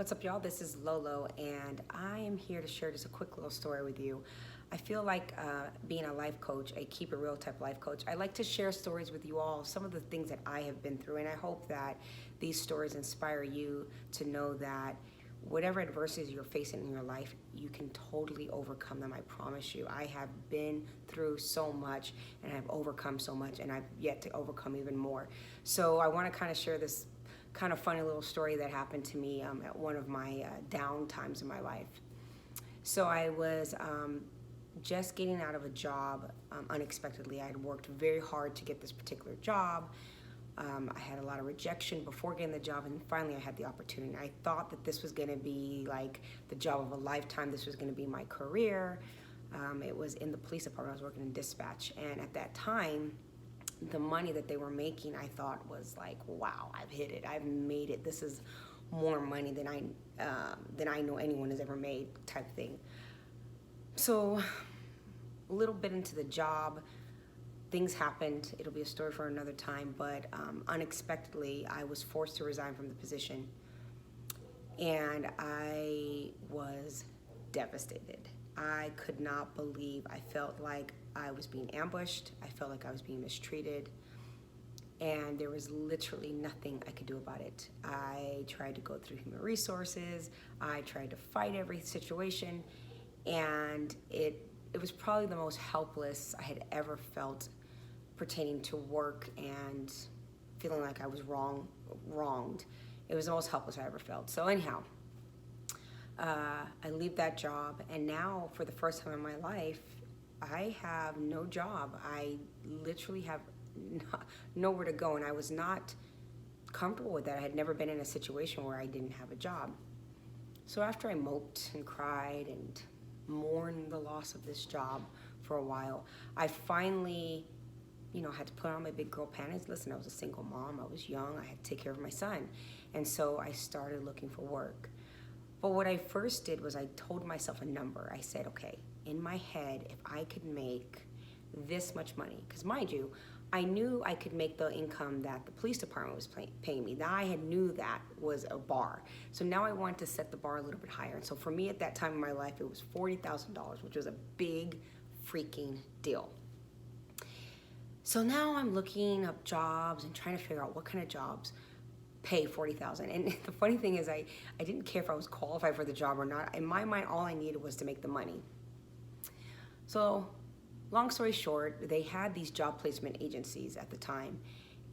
What's up, y'all? This is Lolo, and I am here to share just a quick little story with you. I feel like being a life coach, a keep it real type life coach, I like to share stories with you all, some of the things that I have been through, and I hope that these stories inspire you to know that whatever adversities you're facing in your life, you can totally overcome them. I promise you. I have been through so much, and I've overcome so much, and I've yet to overcome even more. So I want to kind of share this kind of funny little story that happened to me at one of my down times in my life. So I was just getting out of a job unexpectedly. I had worked very hard to get this particular job. I had a lot of rejection before getting the job, and finally I had the opportunity. I thought that this was going to be like the job of a lifetime. This was going to be my career. It was in the police department. I was working in dispatch, and at that time, the money that they were making, I thought was like, wow, I've hit it. I've made it. This is more money than I know anyone has ever made, type thing. So a little bit into the job, things happened. It'll be a story for another time, but unexpectedly, I was forced to resign from the position, and I was devastated. I could not believe. I felt like I was being ambushed. I felt like I was being mistreated, and there was literally nothing I could do about it. I tried to go through human resources. I tried to fight every situation, and it was probably the most helpless I had ever felt pertaining to work and feeling like I was wronged. It was the most helpless I ever felt. So anyhow, I leave that job, and now for the first time in my life, I have no job. I literally have nowhere to go, and I was not comfortable with that. I had never been in a situation where I didn't have a job. So after I moped and cried and mourned the loss of this job for a while, I finally, had to put on my big girl panties. Listen, I was a single mom. I was young. I had to take care of my son. And so I started looking for work. But what I first did was I told myself a number. I said, okay, in my head, if I could make this much money, because mind you, I knew I could make the income that the police department was paying me. Now I knew that was a bar. So now I wanted to set the bar a little bit higher. And so for me at that time in my life, it was $40,000, which was a big freaking deal. So now I'm looking up jobs and trying to figure out what kind of jobs pay $40,000. And the funny thing is I didn't care if I was qualified for the job or not. In my mind, all I needed was to make the money. So long story short, they had these job placement agencies at the time,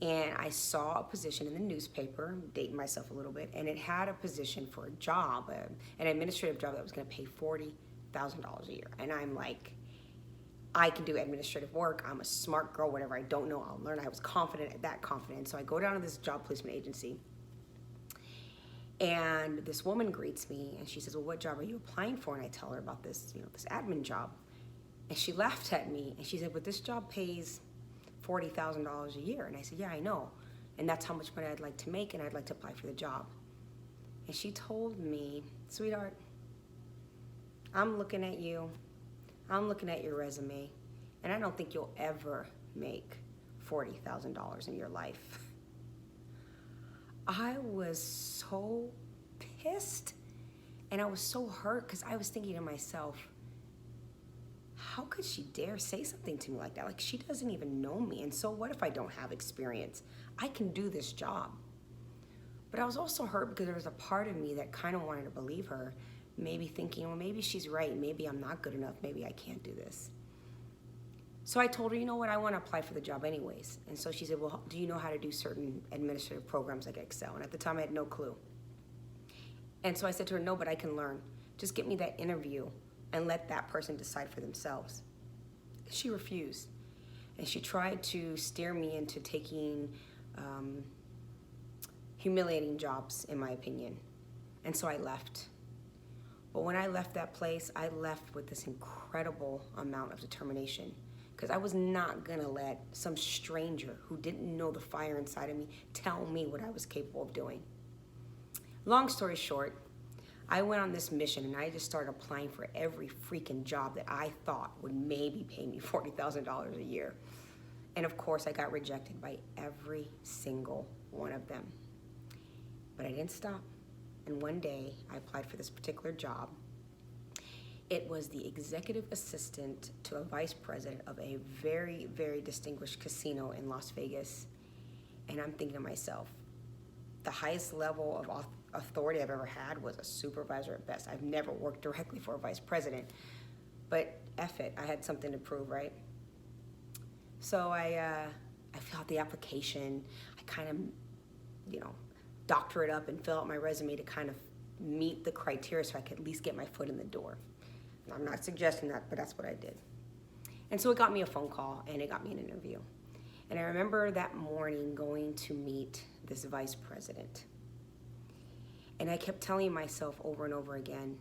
and I saw a position in the newspaper, dating myself a little bit, and it had a position for a job, an administrative job that was going to pay $40,000 a year. And I'm like, I can do administrative work. I'm a smart girl. Whatever I don't know, I'll learn. I was confident, that confident. So I go down to this job placement agency, and this woman greets me, and she says, well, what job are you applying for? And I tell her about this, this admin job. And she laughed at me, and she said, but this job pays $40,000 a year. And I said, yeah, I know. And that's how much money I'd like to make, and I'd like to apply for the job. And she told me, sweetheart, I'm looking at you. I'm looking at your resume, and I don't think you'll ever make $40,000 in your life. I was so pissed, and I was so hurt because I was thinking to myself, how could she dare say something to me like that? Like, she doesn't even know me, and so what if I don't have experience? I can do this job. But I was also hurt because there was a part of me that kind of wanted to believe her, maybe thinking, well, maybe she's right. Maybe I'm not good enough. Maybe I can't do this. So I told her, you know what? I want to apply for the job anyways. And so she said, well, do you know how to do certain administrative programs like Excel? And at the time, I had no clue. And so I said to her, no, but I can learn. Just get me that interview and let that person decide for themselves. She refused. And she tried to steer me into taking humiliating jobs, in my opinion. And so I left. But when I left that place, I left with this incredible amount of determination, because I was not gonna let some stranger who didn't know the fire inside of me tell me what I was capable of doing. Long story short, I went on this mission, and I just started applying for every freaking job that I thought would maybe pay me $40,000 a year. And of course, I got rejected by every single one of them. But I didn't stop. and one day I applied for this particular job. It was the executive assistant to a vice president of a very, very distinguished casino in Las Vegas. And I'm thinking to myself, the highest level of authority I've ever had was a supervisor at best. I've never worked directly for a vice president, but F it, I had something to prove, right? So I filled out the application. I kind of, doctor it up and fill out my resume to kind of meet the criteria so I could at least get my foot in the door. I'm not suggesting that, but that's what I did. And so it got me a phone call and it got me an interview. And I remember that morning going to meet this vice president. And I kept telling myself over and over again,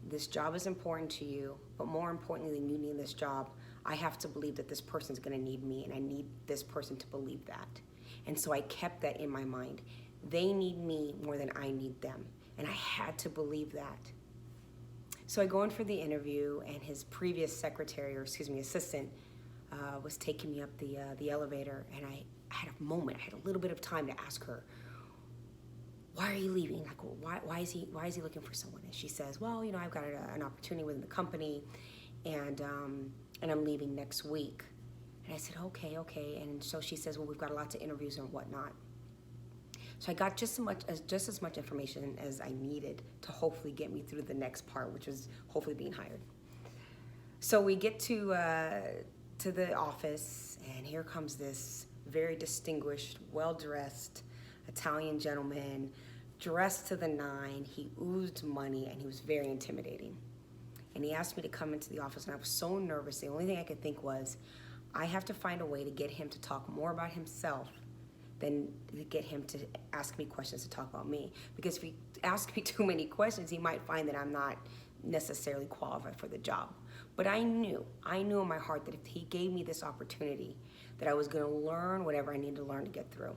this job is important to you, but more importantly than you needing this job, I have to believe that this person's gonna need me, and I need this person to believe that. And so I kept that in my mind. They need me more than I need them. And I had to believe that. So I go in for the interview, and his previous assistant, was taking me up the elevator, and I had a moment. I had a little bit of time to ask her, "Why are you leaving? Like, why is he looking for someone?" And she says, "Well, I've got an opportunity within the company, and I'm leaving next week." And I said, "Okay." And so she says, "Well, we've got lots of interviews and whatnot." So I got just as much information as I needed to hopefully get me through the next part, which was hopefully being hired. So we get to the office, and here comes this very distinguished, well-dressed Italian gentleman, dressed to the nine. He oozed money, and he was very intimidating. And he asked me to come into the office, and I was so nervous. The only thing I could think was, I have to find a way to get him to talk more about himself than to get him to ask me questions to talk about me. Because if he asks me too many questions, he might find that I'm not necessarily qualified for the job. But I knew in my heart that if he gave me this opportunity, that I was gonna learn whatever I needed to learn to get through.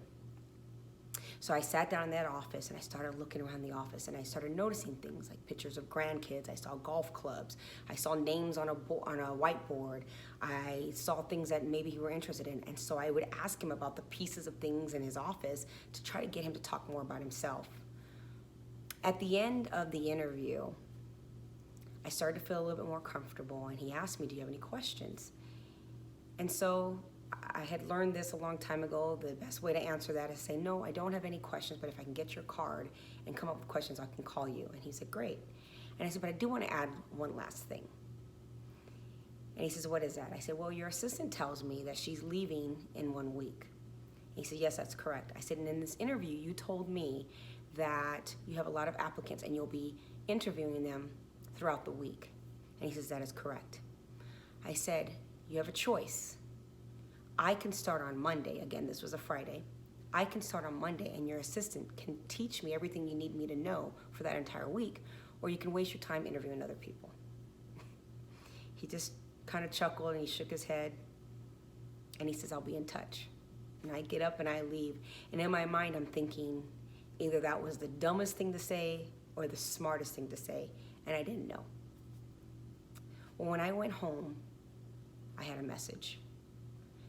So I sat down in that office, and I started looking around the office, and I started noticing things like pictures of grandkids. I saw golf clubs. I saw names on a whiteboard. I saw things that maybe he were interested in. And so I would ask him about the pieces of things in his office to try to get him to talk more about himself. At the end of the interview, I started to feel a little bit more comfortable, and he asked me, "Do you have any questions?" And so I had learned this a long time ago. The best way to answer that is say, "No, I don't have any questions, but if I can get your card and come up with questions, I can call you." And he said, "Great." And I said, "But I do want to add one last thing." And he says, "What is that?" I said, "Well, your assistant tells me that she's leaving in 1 week." He said, "Yes, that's correct." I said, "And in this interview, you told me that you have a lot of applicants and you'll be interviewing them throughout the week." And he says, "That is correct." I said, "You have a choice. I can start on Monday." Again, this was a Friday. "I can start on Monday, and your assistant can teach me everything you need me to know for that entire week, or you can waste your time interviewing other people." He just kind of chuckled, and he shook his head, and he says, "I'll be in touch." And I get up and I leave. And in my mind, I'm thinking either that was the dumbest thing to say or the smartest thing to say, and I didn't know. Well, when I went home, I had a message.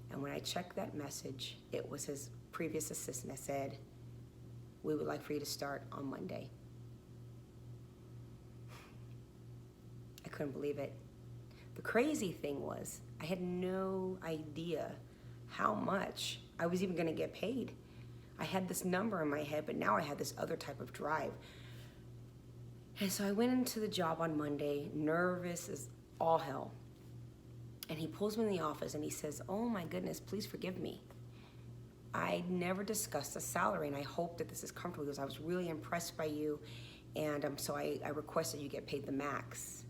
And when I checked that message, it was his previous assistant that said, "We would like for you to start on Monday." I couldn't believe it. The crazy thing was, I had no idea how much I was even gonna get paid. I had this number in my head, but now I had this other type of drive. And so I went into the job on Monday, nervous as all hell. And he pulls me in the office and he says, "Oh my goodness, please forgive me. I never discussed a salary, and I hope that this is comfortable because I was really impressed by you, and so I request that you get paid the max."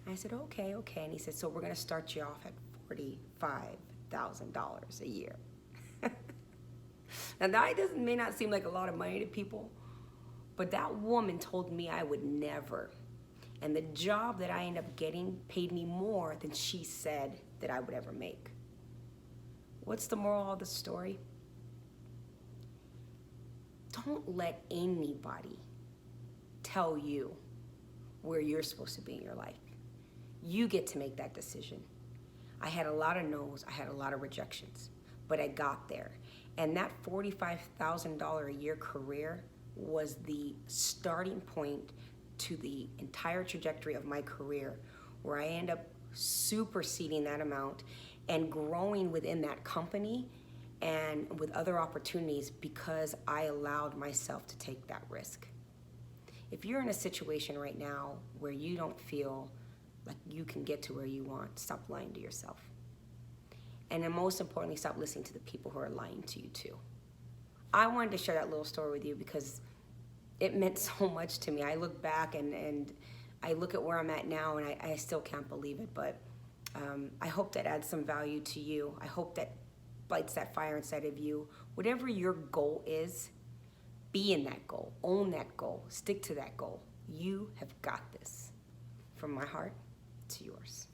And I said, okay. And he said, "So we're gonna start you off at $45,000 a year." Now that may not seem like a lot of money to people, but that woman told me I would never. And the job that I ended up getting paid me more than she said that I would ever make. What's the moral of the story? Don't let anybody tell you where you're supposed to be in your life. You get to make that decision. I had a lot of no's, I had a lot of rejections, but I got there. And that $45,000 a year career was the starting point to the entire trajectory of my career, where I end up superseding that amount and growing within that company and with other opportunities because I allowed myself to take that risk. If you're in a situation right now where you don't feel like you can get to where you want, stop lying to yourself. And then most importantly, stop listening to the people who are lying to you too. I wanted to share that little story with you because it meant so much to me. I look back and I look at where I'm at now, and I still can't believe it. But I hope that adds some value to you. I hope that lights that fire inside of you. Whatever your goal is, be in that goal. Own that goal. Stick to that goal. You have got this. From my heart to yours.